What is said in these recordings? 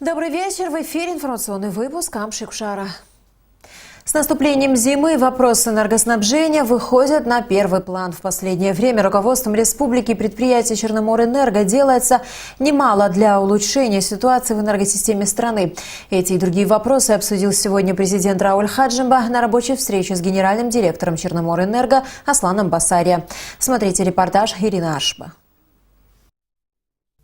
Добрый вечер. В эфире информационный выпуск Амшик Шара. С наступлением зимы вопросы энергоснабжения выходят на первый план. В последнее время руководством республики и предприятия Черноморэнерго делается немало для улучшения ситуации в энергосистеме страны. Эти и другие вопросы обсудил сегодня президент Рауль Хаджимба на рабочей встрече с генеральным директором Черноморэнерго Асланом Басария. Смотрите репортаж Ирина Ашба.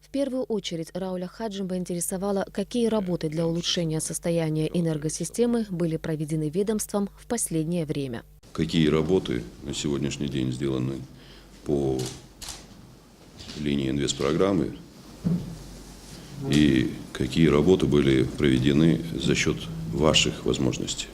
В первую очередь Рауля Хаджимба интересовало, какие работы для улучшения состояния энергосистемы были проведены ведомством в последнее время. Какие работы на сегодняшний день сделаны по линии инвестпрограммы и какие работы были проведены за счет ваших возможностей?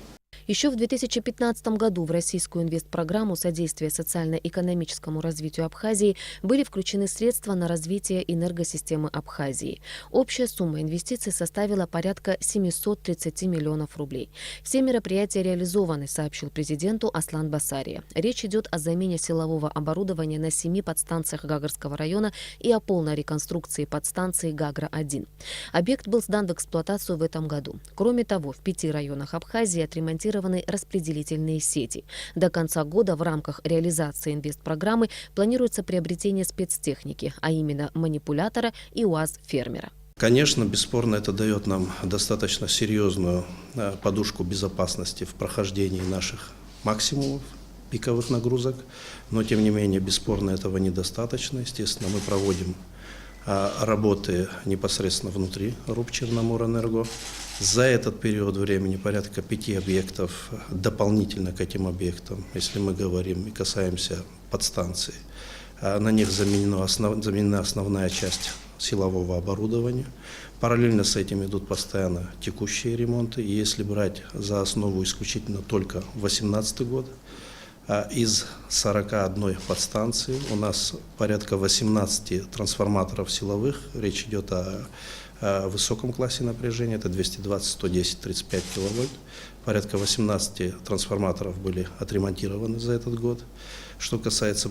Еще в 2015 году в российскую инвестпрограмму содействия социально-экономическому развитию Абхазии были включены средства на развитие энергосистемы Абхазии. Общая сумма инвестиций составила порядка 730 миллионов рублей. Все мероприятия реализованы, сообщил президенту Аслан Басария. Речь идет о замене силового оборудования на 7 подстанциях Гагарского района и о полной реконструкции подстанции Гагра-1. Объект был сдан в эксплуатацию в этом году. Кроме того, в 5 районах Абхазии отремонтированы распределительные сети. До конца года в рамках реализации инвестпрограммы планируется приобретение спецтехники, а именно манипулятора и УАЗ-фермера. Конечно, бесспорно, это дает нам достаточно серьезную подушку безопасности в прохождении наших максимумов пиковых нагрузок, но тем не менее, бесспорно, этого недостаточно. Естественно, мы проводим работы непосредственно внутри РУП Черноморэнерго. За этот период времени порядка 5 объектов дополнительно к этим объектам, если мы говорим и касаемся подстанций, на них заменена основная часть силового оборудования. Параллельно с этим идут постоянно текущие ремонты. И если брать за основу исключительно только 2018 год, из 41 подстанции у нас порядка 18 трансформаторов силовых. Речь идет о высоком классе напряжения, это 220, 110, 35 киловольт. Порядка 18 трансформаторов были отремонтированы за этот год. Что касается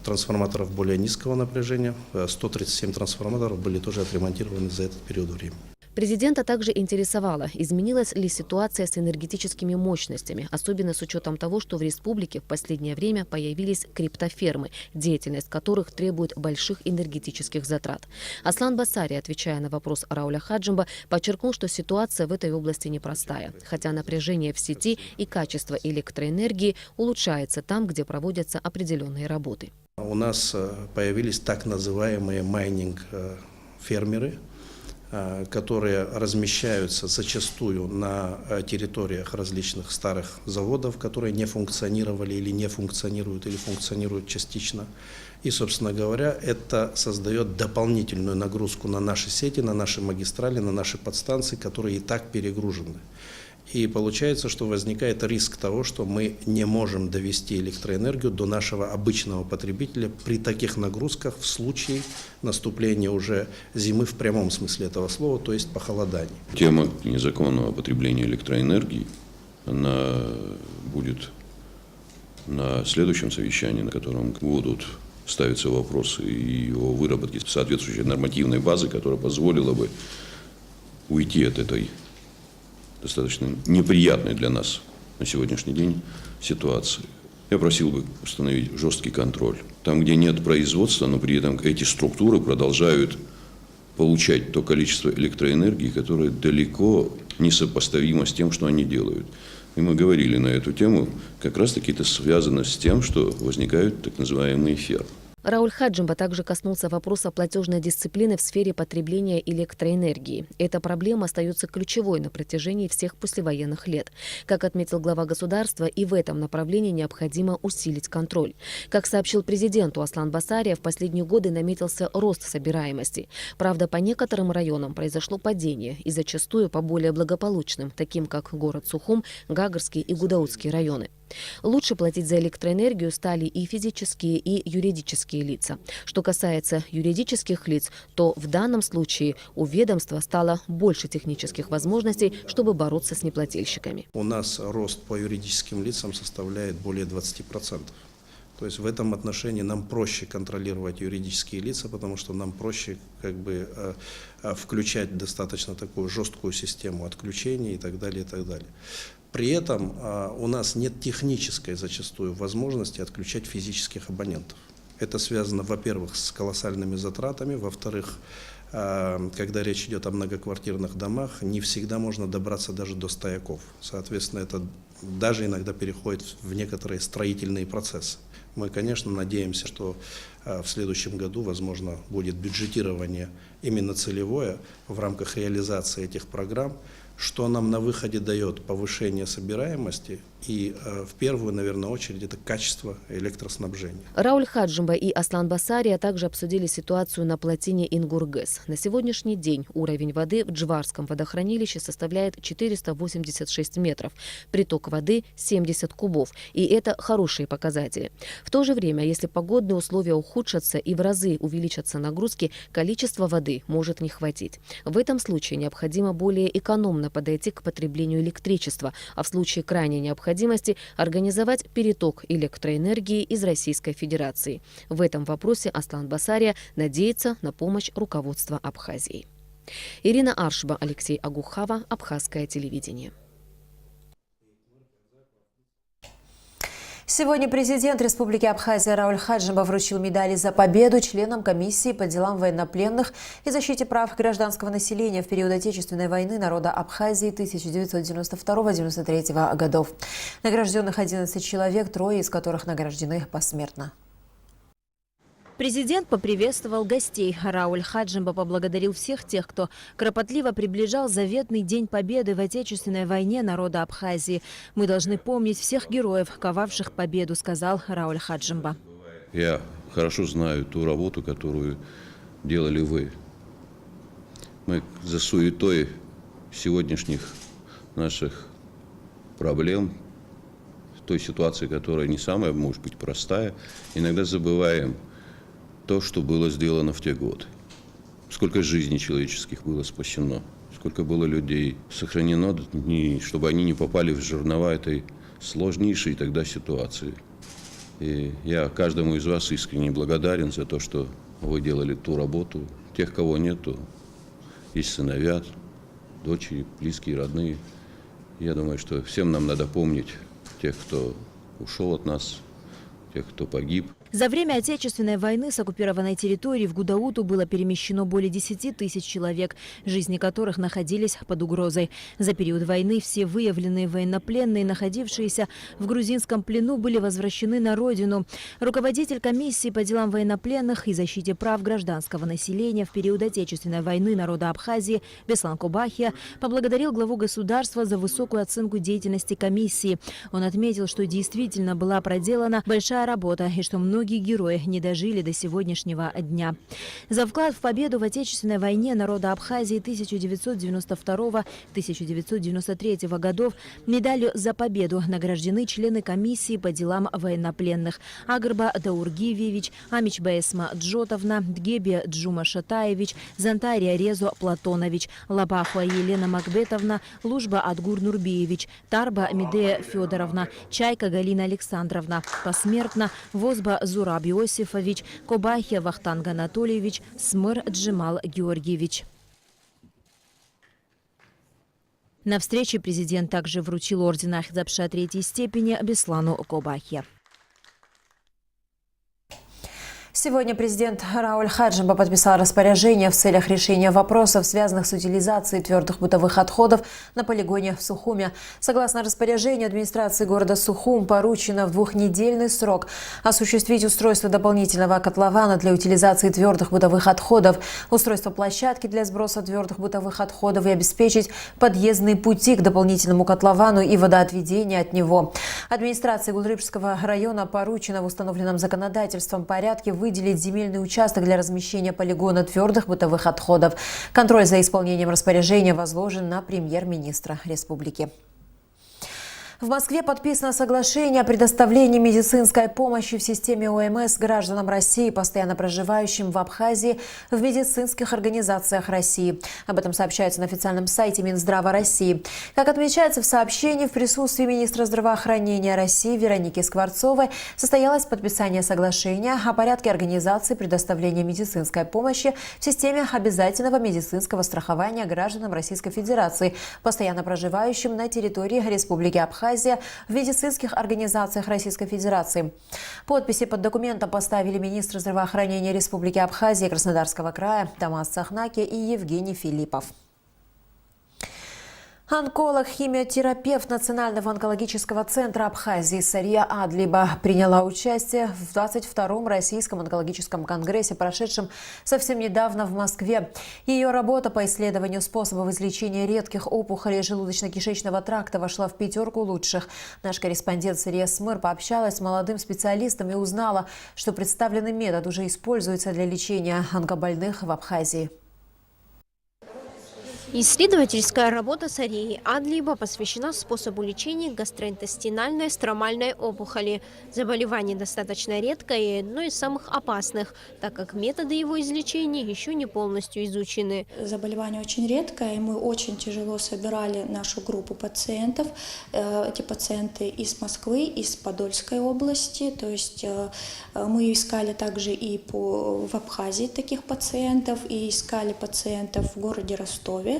трансформаторов более низкого напряжения, 137 трансформаторов были тоже отремонтированы за этот период времени. Президента также интересовало, изменилась ли ситуация с энергетическими мощностями, особенно с учетом того, что в республике в последнее время появились криптофермы, деятельность которых требует больших энергетических затрат. Аслан Басария, отвечая на вопрос Рауля Хаджимба, подчеркнул, что ситуация в этой области непростая, хотя напряжение в сети и качество электроэнергии улучшается там, где проводятся определенные работы. У нас появились так называемые майнинг-фермеры, которые размещаются зачастую на территориях различных старых заводов, которые не функционировали или не функционируют, или функционируют частично. И, собственно говоря, это создает дополнительную нагрузку на наши сети, на наши магистрали, на наши подстанции, которые и так перегружены. И получается, что возникает риск того, что мы не можем довести электроэнергию до нашего обычного потребителя при таких нагрузках в случае наступления уже зимы в прямом смысле этого слова, то есть похолодания. Тема незаконного потребления электроэнергии, она будет на следующем совещании, на котором будут ставиться вопросы и о выработке соответствующей нормативной базы, которая позволила бы уйти от этой достаточно неприятной для нас на сегодняшний день ситуации. Я просил бы установить жесткий контроль. Там, где нет производства, но при этом эти структуры продолжают получать то количество электроэнергии, которое далеко не сопоставимо с тем, что они делают. И мы говорили на эту тему, как раз-таки это связано с тем, что возникают так называемые фермы. Рауль Хаджимба также коснулся вопроса платежной дисциплины в сфере потребления электроэнергии. Эта проблема остается ключевой на протяжении всех послевоенных лет. Как отметил глава государства, и в этом направлении необходимо усилить контроль. Как сообщил президенту Аслан Басария, в последние годы наметился рост собираемости. Правда, по некоторым районам произошло падение, и зачастую по более благополучным, таким как город Сухум, Гагарский и Гудаутский районы. Лучше платить за электроэнергию стали и физические, и юридические лица. Что касается юридических лиц, то в данном случае у ведомства стало больше технических возможностей, чтобы бороться с неплательщиками. У нас рост по юридическим лицам составляет более 20%. То есть в этом отношении нам проще контролировать юридические лица, потому что нам проще включать достаточно такую жесткую систему отключений и так далее, и так далее. При этом у нас нет технической зачастую возможности отключать физических абонентов. Это связано, во-первых, с колоссальными затратами, во-вторых, когда речь идет о многоквартирных домах, не всегда можно добраться даже до стояков. Соответственно, это даже иногда переходит в некоторые строительные процессы. Мы, конечно, надеемся, что в следующем году, возможно, будет бюджетирование именно целевое в рамках реализации этих программ, что нам на выходе дает повышение собираемости и в первую, наверное, очередь это качество электроснабжения. Рауль Хаджимба и Аслан Басария также обсудили ситуацию на плотине Ингургэс. На сегодняшний день уровень воды в Джварском водохранилище составляет 486 метров, приток воды 70 кубов, и это хорошие показатели. В то же время, если погодные условия ухудшатся и в разы увеличатся нагрузки, количество воды может не хватить. В этом случае необходимо более экономно подойти к потреблению электричества, а в случае крайней необходимости организовать переток электроэнергии из Российской Федерации. В этом вопросе Аслан Басария надеется на помощь руководства Абхазии. Ирина Аршба, Алексей Агухава, Абхазское телевидение. Сегодня президент Республики Абхазия Рауль Хаджимба вручил медали за победу членам комиссии по делам военнопленных и защите прав гражданского населения в период Отечественной войны народа Абхазии 1992-1993 годов. Награжденных 11 человек, 3 из которых награждены посмертно. Президент поприветствовал гостей. Рауль Хаджимба поблагодарил всех тех, кто кропотливо приближал заветный День Победы в Отечественной войне народа Абхазии. Мы должны помнить всех героев, ковавших победу, сказал Рауль Хаджимба. Я хорошо знаю ту работу, которую делали вы. Мы за суетой сегодняшних наших проблем, той ситуации, которая не самая, может быть, простая, иногда забываем то, что было сделано в те годы. Сколько жизней человеческих было спасено, сколько было людей сохранено, чтобы они не попали в жернова этой сложнейшей тогда ситуации. И я каждому из вас искренне благодарен за то, что вы делали ту работу. Тех, кого нету, есть сыновья, дочери, близкие, родные. Я думаю, что всем нам надо помнить тех, кто ушел от нас, тех, кто погиб. За время Отечественной войны с оккупированной территории в Гудауту было перемещено более 10 тысяч человек, жизни которых находились под угрозой. За период войны все выявленные военнопленные, находившиеся в грузинском плену, были возвращены на родину. Руководитель комиссии по делам военнопленных и защите прав гражданского населения в период Отечественной войны народа Абхазии Беслан Кобахия поблагодарил главу государства за высокую оценку деятельности комиссии. Он отметил, что действительно была проделана большая работа и что многие герои не дожили до сегодняшнего дня. За вклад в победу в Отечественной войне народа Абхазии 1992-1993 годов медалью за победу награждены члены комиссии по делам военнопленных: Агрба Даургиевич, Амичба Эсма Джотовна, Дгебе Джума Шатаевич, Зантария Резо Платонович, Лабахуа Елена Макбетовна, Лужба Адгур Нурбиевич, Тарба Медея Федоровна, Чайка Галина Александровна. Посмертно Возба Зураб Иосифович, Кобахия Вахтанг Анатольевич, Смыр Джемал Георгиевич. На встрече президент также вручил орден Ахзапша 3-й степени Беслану Кобахия. Сегодня президент Рауль Хаджимба подписал распоряжение в целях решения вопросов, связанных с утилизацией твердых бытовых отходов на полигоне в Сухуме. Согласно распоряжению администрации города Сухум, поручено в 2-недельный срок осуществить устройство дополнительного котлована для утилизации твердых бытовых отходов, устройство площадки для сброса твердых бытовых отходов и обеспечить подъездные пути к дополнительному котловану и водоотведение от него. Администрации Гулрыбского района поручено в установленном законодательством порядке выделить земельный участок для размещения полигона твердых бытовых отходов. Контроль за исполнением распоряжения возложен на премьер-министра республики. В Москве подписано соглашение о предоставлении медицинской помощи в системе ОМС гражданам России, постоянно проживающим в Абхазии, в медицинских организациях России. Об этом сообщается на официальном сайте Минздрава России. Как отмечается в сообщении, в присутствии министра здравоохранения России Вероники Скворцовой состоялось подписание соглашения о порядке организации предоставления медицинской помощи в системе обязательного медицинского страхования гражданам Российской Федерации, постоянно проживающим на территории Республики Абхазия, в медицинских организациях Российской Федерации. Подписи под документом поставили министры здравоохранения Республики Абхазия и Краснодарского края Тамас Цахнаки и Евгений Филиппов. Онколог, химиотерапевт Национального онкологического центра Абхазии Сария Адлиба приняла участие в 22-м Российском онкологическом конгрессе, прошедшем совсем недавно в Москве. Ее работа по исследованию способов излечения редких опухолей желудочно-кишечного тракта вошла в 5 лучших. Наш корреспондент Сария Смыр пообщалась с молодым специалистом и узнала, что представленный метод уже используется для лечения онкобольных в Абхазии. Исследовательская работа Сарии Адлиба посвящена способу лечения гастроинтестинальной стромальной опухоли. Заболевание достаточно редкое и одно из самых опасных, так как методы его излечения еще не полностью изучены. Заболевание очень редкое, и мы очень тяжело собирали нашу группу пациентов. Эти пациенты из Москвы, из Подольской области, то есть мы искали также и в Абхазии таких пациентов, и искали пациентов в городе Ростове.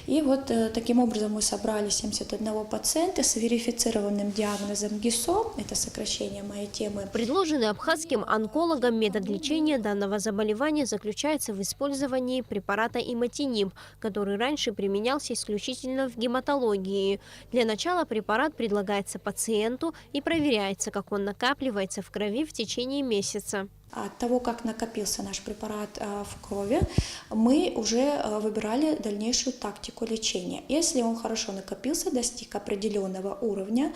И вот таким образом мы собрали 71 пациента с верифицированным диагнозом ГИСО, это сокращение моей темы. Предложенный абхазским онкологом метод лечения данного заболевания заключается в использовании препарата иматиниб, который раньше применялся исключительно в гематологии. Для начала препарат предлагается пациенту и проверяется, как он накапливается в крови в течение месяца. От того, как накопился наш препарат в крови, мы уже выбирали дальнейшую тактику лечения. Если он хорошо накопился, достиг определенного уровня,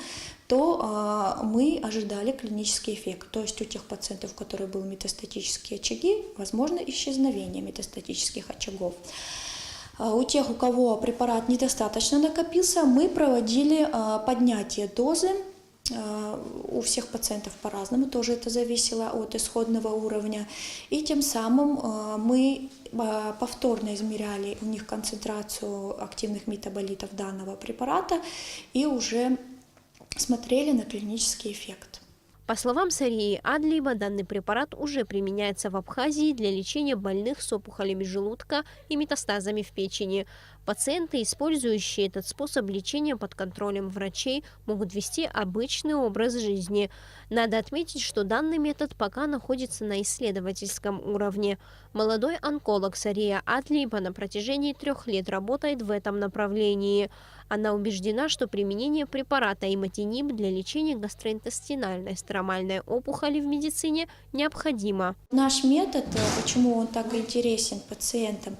то мы ожидали клинический эффект. То есть у тех пациентов, у которых были метастатические очаги, возможно исчезновение метастатических очагов. У тех, у кого препарат недостаточно накопился, мы проводили поднятие дозы. У всех пациентов по-разному, тоже это зависело от исходного уровня. И тем самым мы повторно измеряли у них концентрацию активных метаболитов данного препарата и уже смотрели на клинический эффект. По словам Сарии Адлиба, данный препарат уже применяется в Абхазии для лечения больных с опухолями желудка и метастазами в печени. Пациенты, использующие этот способ лечения под контролем врачей, могут вести обычный образ жизни. Надо отметить, что данный метод пока находится на исследовательском уровне. Молодой онколог Сария Адлиба на протяжении 3 лет работает в этом направлении. Она убеждена, что применение препарата иматиниб для лечения гастроинтестинальной стромальной опухоли в медицине необходимо. Наш метод, почему он так интересен пациентам,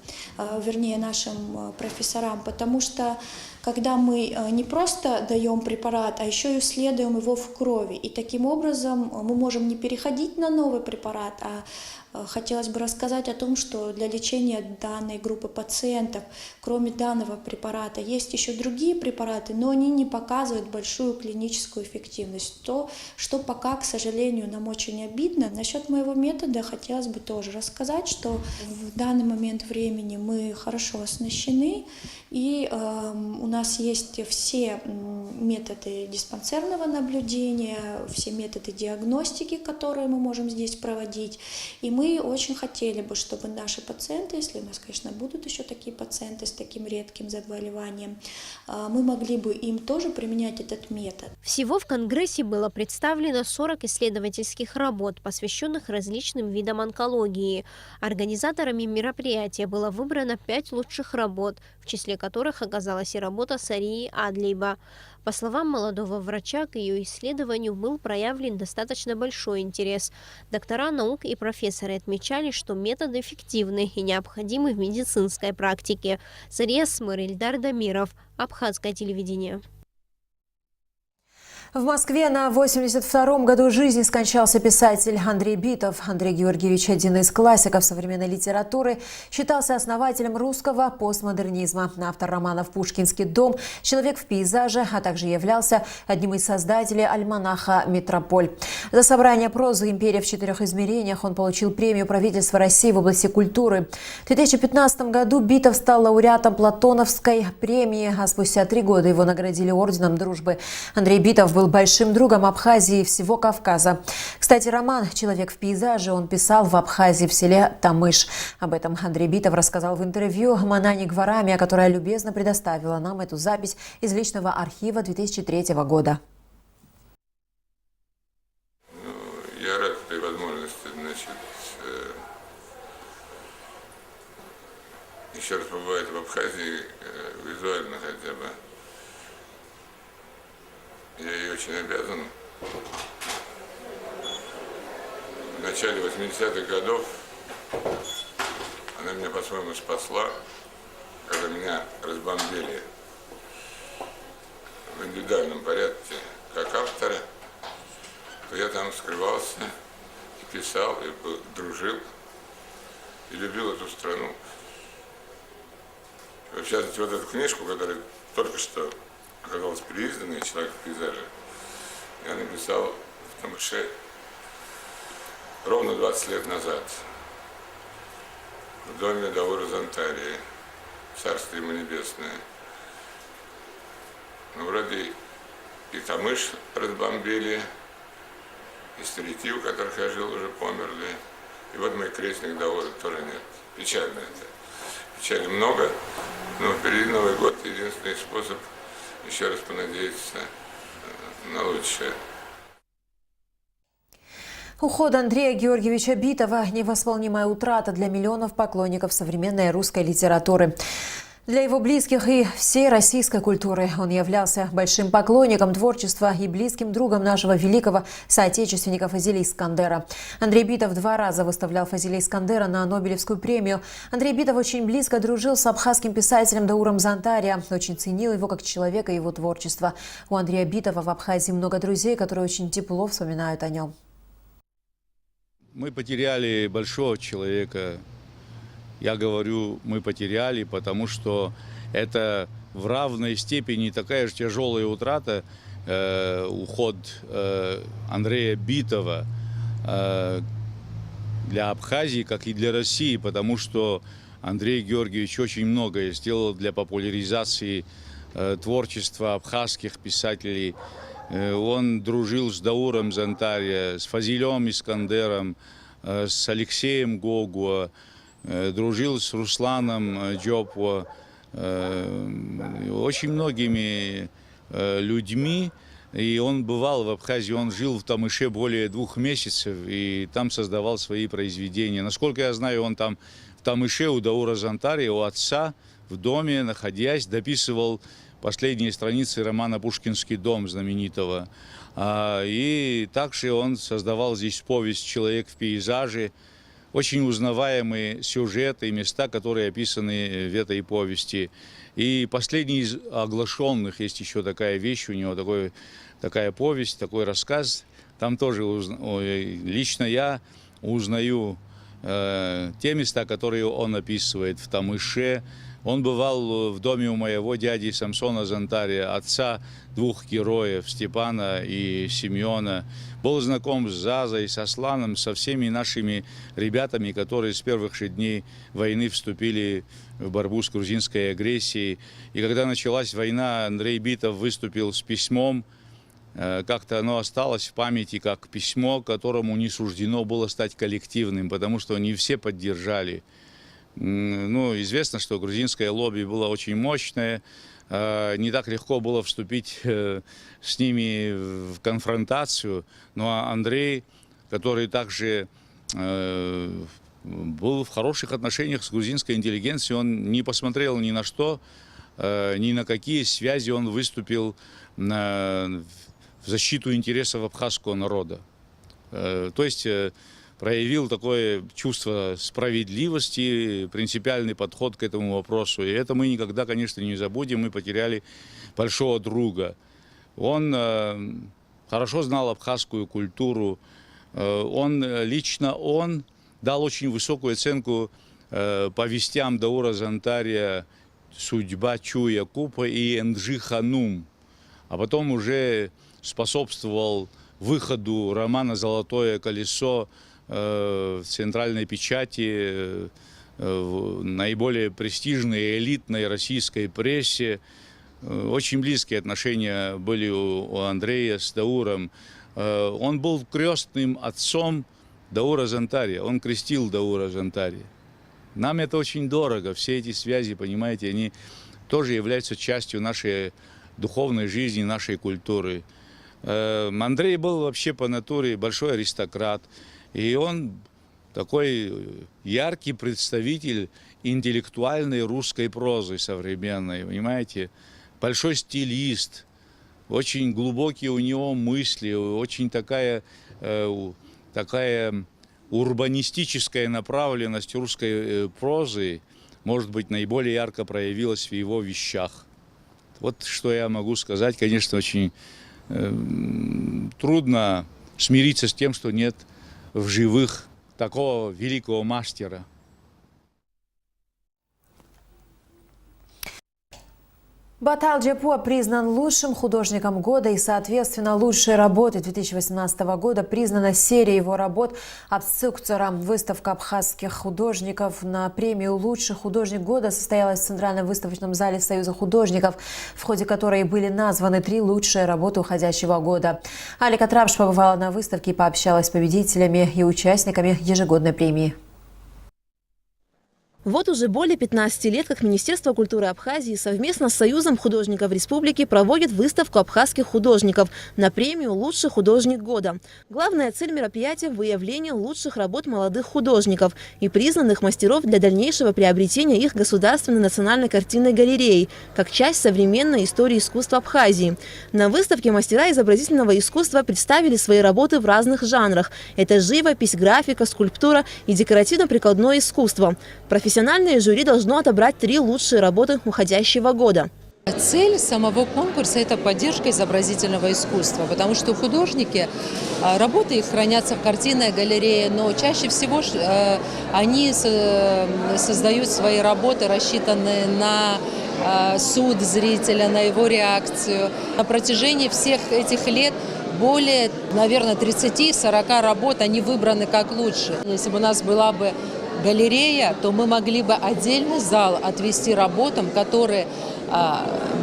вернее нашим профессорам, потому что когда мы не просто даем препарат, а еще и исследуем его в крови, и таким образом мы можем не переходить на новый препарат, а хотелось бы рассказать о том, что для лечения данной группы пациентов, кроме данного препарата, есть еще другие препараты, но они не показывают большую клиническую эффективность. То, что пока, к сожалению, нам очень обидно. Насчет моего метода хотелось бы тоже рассказать, что в данный момент времени мы хорошо оснащены, и у нас есть все методы диспансерного наблюдения, все методы диагностики, которые мы можем здесь проводить. И мы очень хотели бы, чтобы наши пациенты, если у нас, конечно, будут еще такие пациенты с таким редким заболеванием, мы могли бы им тоже применять этот метод. Всего в Конгрессе было представлено 40 исследовательских работ, посвященных различным видам онкологии. Организаторами мероприятия было выбрано 5 лучших работ, в числе которых оказалась и работа Сарии Адлиба. По словам молодого врача, к ее исследованию был проявлен достаточно большой интерес. Доктора наук и профессоры отмечали, что метод эффективный и необходимый в медицинской практике. Сария Смыр, Ильдар Дамиров, Абхазское телевидение. В Москве на 82-м году жизни скончался писатель Андрей Битов. Андрей Георгиевич, один из классиков современной литературы, считался основателем русского постмодернизма. Автор романов «Пушкинский дом», «Человек в пейзаже», а также являлся одним из создателей альманаха «Метрополь». За собрание прозы «Империя в четырех измерениях» он получил премию правительства России в области культуры. В 2015 году Битов стал лауреатом Платоновской премии, а спустя 3 года его наградили орденом дружбы. Андрей Битов был большим другом Абхазии и всего Кавказа. Кстати, роман «Человек в пейзаже» он писал в Абхазии, в селе Тамыш. Об этом Андрей Битов рассказал в интервью Манане Гварамия, которая любезно предоставила нам эту запись из личного архива 2003 года. Я рад этой возможности, еще раз побывать в Абхазии, визуально хотя бы. Я ей очень обязан. В начале 80-х годов она меня по-своему спасла, когда меня разбомбили в индивидуальном порядке как автора, то я там скрывался, и писал, и дружил, и любил эту страну. В частности, вот эту книжку, которая только что оказалась переизданной, «Человек в пейзаже», я написал в Тамыше ровно 20 лет назад, в доме Даура Зантарии, царствие ему небесное. Ну, вроде и Тамыш разбомбили, и старики, у которых я жил, уже померли, и вот мой крестник Даура тоже нет. Печально это. Печали много, но впереди Новый год, единственный способ еще раз понадеяться на лучшее. Уход Андрея Георгиевича Битова – невосполнимая утрата для миллионов поклонников современной русской литературы. Для его близких и всей российской культуры он являлся большим поклонником творчества и близким другом нашего великого соотечественника Фазиля Искандера. Андрей Битов 2 раза выставлял Фазиля Искандера на Нобелевскую премию. Андрей Битов очень близко дружил с абхазским писателем Дауром Зантария, очень ценил его как человека и его творчество. У Андрея Битова в Абхазии много друзей, которые очень тепло вспоминают о нем. Мы потеряли большого человека. Я говорю, мы потеряли, потому что это в равной степени такая же тяжелая утрата, уход Андрея Битова для Абхазии, как и для России, потому что Андрей Георгиевич очень многое сделал для популяризации творчества абхазских писателей. Он дружил с Дауром Зантария, с Фазилем Искандером, с Алексеем Гогуа, дружил с Русланом Джопуа, очень многими людьми. И он бывал в Абхазии, он жил в Тамыше более 2 месяцев и там создавал свои произведения. Насколько я знаю, он там в Тамыше у Даура Зантария, у отца, в доме, находясь, дописывал последние страницы романа «Пушкинский дом» знаменитого. И также он создавал здесь повесть «Человек в пейзаже», очень узнаваемые сюжеты и места, которые описаны в этой повести. И последний из оглашенных, есть еще такая вещь у него, такая повесть, такой рассказ. Там тоже лично я узнаю те места, которые он описывает в Тамыше. Он бывал в доме у моего дяди Самсона Зантария, отца 2 героев, Степана и Семена. Был знаком с Зазой, с Асланом, со всеми нашими ребятами, которые с первых же дней войны вступили в борьбу с грузинской агрессией. И когда началась война, Андрей Битов выступил с письмом. Как-то оно осталось в памяти как письмо, которому не суждено было стать коллективным, потому что не все поддержали. Ну, известно, что грузинское лобби было очень мощное, не так легко было вступить с ними в конфронтацию. Но Андрей, который также был в хороших отношениях с грузинской интеллигенцией, он не посмотрел ни на что, ни на какие связи, он выступил в защиту интересов абхазского народа. То есть проявил такое чувство справедливости, принципиальный подход к этому вопросу. И это мы никогда, конечно, не забудем. Мы потеряли большого друга. Он хорошо знал абхазскую культуру. Лично он дал очень высокую оценку повестям Даура Зантария «Судьба Чуя Купа» и «Энджи Ханум», а потом уже способствовал выходу романа «Золотое колесо» в центральной печати, в наиболее престижной и элитной российской прессе. Очень близкие отношения были у Андрея с Дауром. Он был крестным отцом Даура Зантария, он крестил Даура Зантария. Нам это очень дорого, все эти связи, понимаете, они тоже являются частью нашей духовной жизни, нашей культуры. Андрей был вообще по натуре большой аристократ, и он такой яркий представитель интеллектуальной русской прозы современной, понимаете, большой стилист, очень глубокие у него мысли, очень такая урбанистическая направленность русской прозы, может быть, наиболее ярко проявилась в его вещах. Вот что я могу сказать. Конечно, очень трудно смириться с тем, что нет в живых такого великого мастера. Батал Джапуа признан лучшим художником года, и, соответственно, лучшей работой 2018 года признана серия его работ «Абсцукцера». Выставка абхазских художников на премию «Лучший художник года» состоялась в Центральном выставочном зале Союза художников, в ходе которой были названы 3 лучшие работы уходящего года. Алика Трапш побывала на выставке и пообщалась с победителями и участниками ежегодной премии. Вот уже более 15 лет, как Министерство культуры Абхазии совместно с Союзом художников республики проводит выставку абхазских художников на премию «Лучший художник года». Главная цель мероприятия – выявление лучших работ молодых художников и признанных мастеров для дальнейшего приобретения их Государственной национальной картинной галереей, как часть современной истории искусства Абхазии. На выставке мастера изобразительного искусства представили свои работы в разных жанрах. Это живопись, графика, скульптура и декоративно-прикладное искусство. Профессиональное жюри должно отобрать 3 лучшие работы уходящего года. Цель самого конкурса – это поддержка изобразительного искусства, потому что художники, работы их хранятся в картинной галерее, но чаще всего они создают свои работы, рассчитанные на суд зрителя, на его реакцию. На протяжении всех этих лет более, наверное, 30-40 работ, они выбраны как лучшие. Если бы у нас была бы галерея, то мы могли бы отдельный зал отвести работам, которые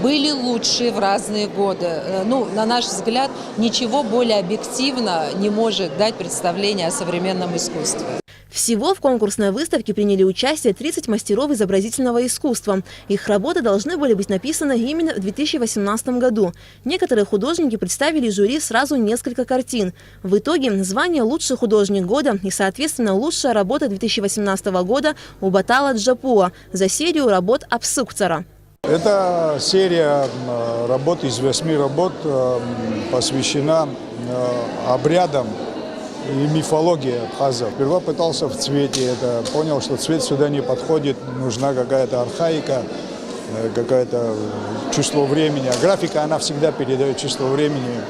были лучшие в разные годы. Ну, на наш взгляд, ничего более объективно не может дать представление о современном искусстве. Всего в конкурсной выставке приняли участие 30 мастеров изобразительного искусства. Их работы должны были быть написаны именно в 2018 году. Некоторые художники представили жюри сразу несколько картин. В итоге звание «Лучший художник года» и, соответственно, лучшая работа 2018 года у Батала Джапуа за серию работ «Абсцукцера». Эта серия работ из 8 работ посвящена обрядам и мифологии абхазов. Сперва пытался в цвете это, понял, что цвет сюда не подходит, нужна какая-то архаика, какое-то чувство времени. А графика, она всегда передает чувство времени.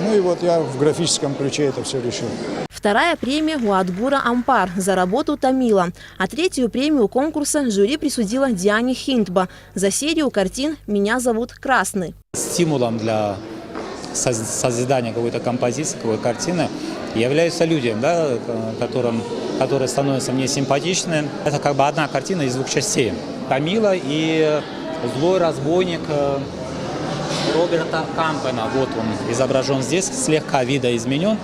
Ну и вот я в графическом ключе это все решил. Вторая премия у Адгура Ампар за работу Тамила. А третью премию конкурса жюри присудила Диане Хинтба за серию картин «Меня зовут Красный». Стимулом для созидания какой-то композиции, какой-то картины являются люди, да, которые становятся мне симпатичны. Это как бы одна картина из 2 частей. Тамила и «Злой разбойник» Роберта Кампена. Вот он изображен здесь, слегка видоизменен.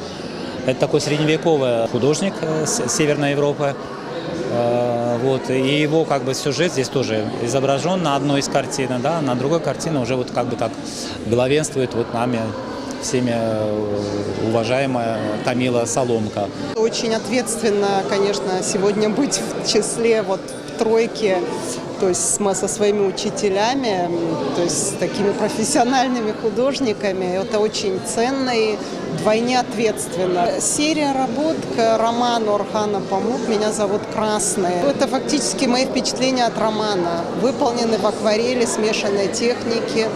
Это такой средневековый художник Северной Европы. Вот, и его как бы сюжет здесь тоже изображен на одной из картин, да, на другой картине уже вот как бы так главенствует вот нами всеми уважаемая Тамила Соломка. Очень ответственно, конечно, сегодня быть в числе вот тройки, то есть мы со своими учителями, то есть с такими профессиональными художниками. Это очень ценно и вдвойне ответственно. Серия работ к роману Орхана Памук «Меня зовут Красный». Это фактически мои впечатления от романа, выполнены в акварели смешанной техники.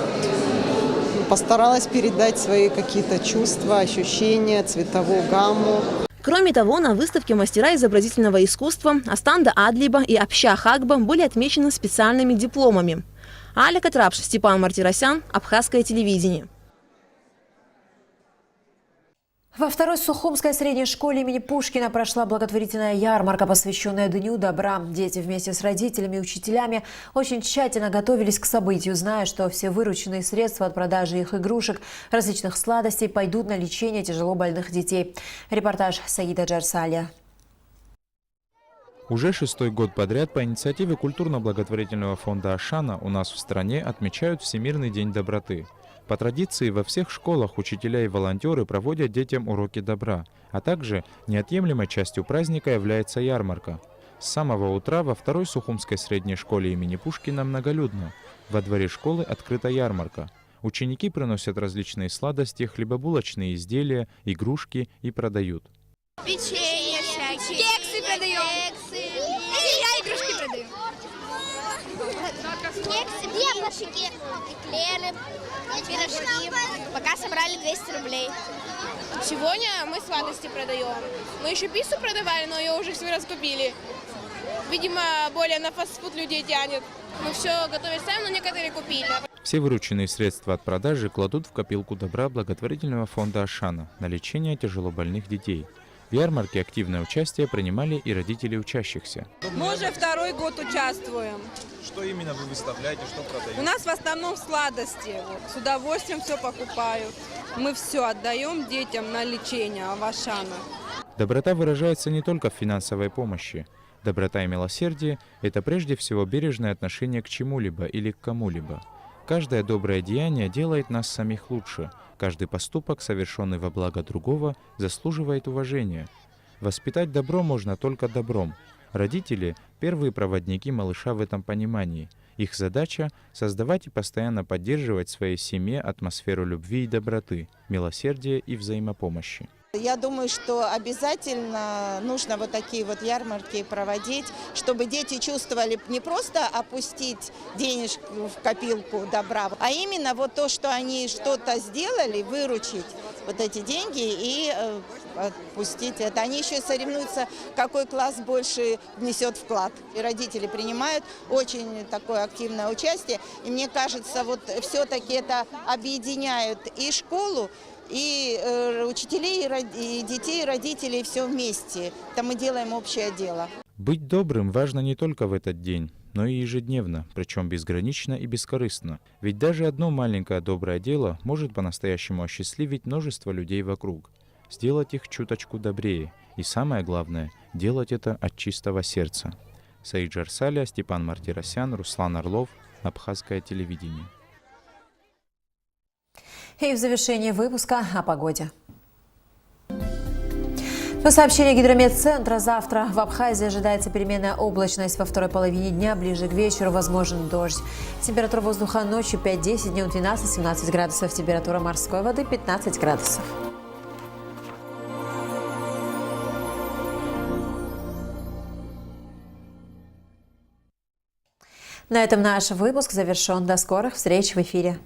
постаралась передать свои какие-то чувства, ощущения, цветовую гамму. Кроме того, на выставке мастера изобразительного искусства Астанда Адлиба и Апща Хагба были отмечены специальными дипломами. Аля Катрапш, Степан Мартиросян, Абхазское телевидение. Во второй Сухумской средней школе имени Пушкина прошла благотворительная ярмарка, посвященная Дню добра. Дети вместе с родителями и учителями очень тщательно готовились к событию, зная, что все вырученные средства от продажи их игрушек, различных сладостей пойдут на лечение тяжело больных детей. Репортаж Саида Джарсалия. Уже 6-й год подряд по инициативе культурно-благотворительного фонда «Ашана» у нас в стране отмечают Всемирный день доброты. По традиции во всех школах учителя и волонтеры проводят детям уроки добра, а также неотъемлемой частью праздника является ярмарка. С самого утра во второй Сухумской средней школе имени Пушкина многолюдно. Во дворе школы открыта ярмарка. Ученики приносят различные сладости, хлебобулочные изделия, игрушки и продают. Печенье всякие. Кексы продаем. Я игрушки продаю. Кексы, блинчики, эклеры, пирожки. Пока собрали 200 рублей. Сегодня мы сладости продаем. Мы еще пиццу продавали, но ее уже все раскупили. Видимо, более на фастфуд людей тянет. Мы все готовим сами, но некоторые купили. Все вырученные средства от продажи кладут в копилку добра благотворительного фонда «Ашана» на лечение тяжелобольных детей. В ярмарке активное участие принимали и родители учащихся. Мы уже второй год участвуем. Что именно вы выставляете, что продаете? У нас в основном сладости. С удовольствием все покупаю. Мы все отдаем детям на лечение в Ашана. Доброта выражается не только в финансовой помощи. Доброта и милосердие – это прежде всего бережное отношение к чему-либо или к кому-либо. Каждое доброе деяние делает нас самих лучше. Каждый поступок, совершенный во благо другого, заслуживает уважения. Воспитать добро можно только добром. Родители – первые проводники малыша в этом понимании. Их задача – создавать и постоянно поддерживать в своей семье атмосферу любви и доброты, милосердия и взаимопомощи. Я думаю, что обязательно нужно вот такие вот ярмарки проводить, чтобы дети чувствовали не просто опустить денежку в копилку добра, а именно вот то, что они что-то сделали, выручить вот эти деньги и отпустить это. Они еще соревнуются, какой класс больше внесет вклад. И родители принимают очень такое активное участие. И мне кажется, вот все-таки это объединяет и школу, и учителей, и детей, и родителей, все вместе. Это мы делаем общее дело. Быть добрым важно не только в этот день, но и ежедневно, причем безгранично и бескорыстно. Ведь даже одно маленькое доброе дело может по-настоящему осчастливить множество людей вокруг, сделать их чуточку добрее. И самое главное, делать это от чистого сердца. Саид Джарсалия, Степан Мартиросян, Руслан Орлов, Абхазское телевидение. И в завершении выпуска о погоде. По сообщению Гидрометцентра, завтра в Абхазии ожидается переменная облачность. Во второй половине дня, ближе к вечеру, возможен дождь. Температура воздуха ночью 5-10, днем 12-17 градусов. Температура морской воды 15 градусов. На этом наш выпуск завершен. До скорых встреч в эфире.